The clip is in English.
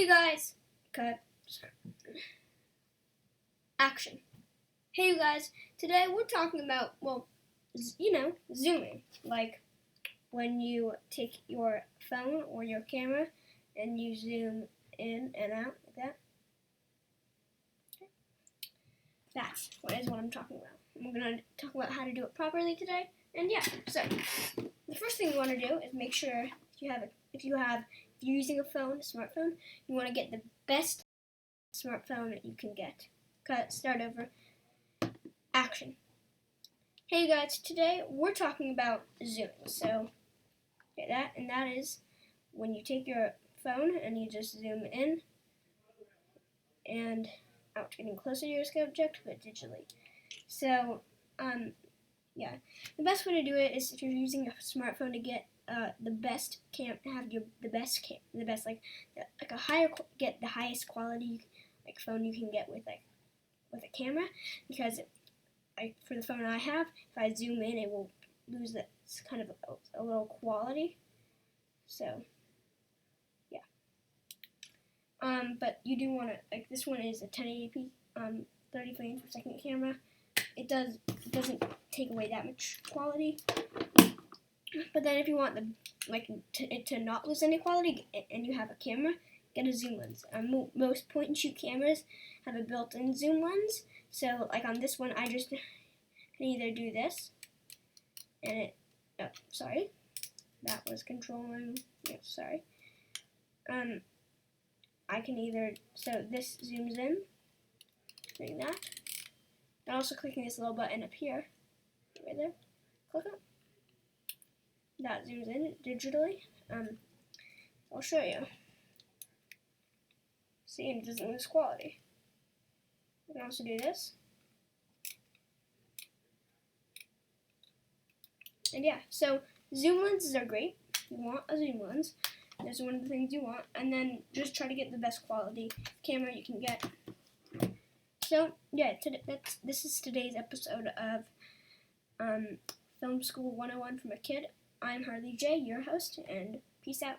guys, cut, action. Hey you guys, today we're talking about, zooming. Like when you take your phone or your camera and you zoom in and out like that. That's what I'm talking about. I'm going to talk about how to do it properly today. And yeah, so the first thing you want to do is make sure if you're using a smartphone, you want to get the best smartphone that you can get. Start over. Action. Hey guys, today we're talking about zooming. So that is when you take your phone and you just zoom in and out, getting closer to your subject, but digitally. So, the best way to do it is if you're using a smartphone to get the best get the highest quality phone you can get with a camera, because for the phone I have, if I zoom in, it will lose that kind of a little quality. So yeah. But you do want to, this one is a 1080p 30 frames per second camera. It doesn't take away that much quality. But then if you want it to not lose any quality and you have a camera, get a zoom lens. Most point and shoot cameras have a built-in zoom lens. So on this one, I just can either do this and that was controlling. Sorry. I can either, so this zooms in, doing that. And also clicking this little button up here, right there, click it. That zooms in digitally. I'll show you. See, it doesn't lose quality. I can also do this. And yeah, so zoom lenses are great. You want a zoom lens. That's one of the things you want. And then just try to get the best quality camera you can get. So yeah, this is today's episode of Film School 101 from a Kid. I'm Harley J, your host, and peace out.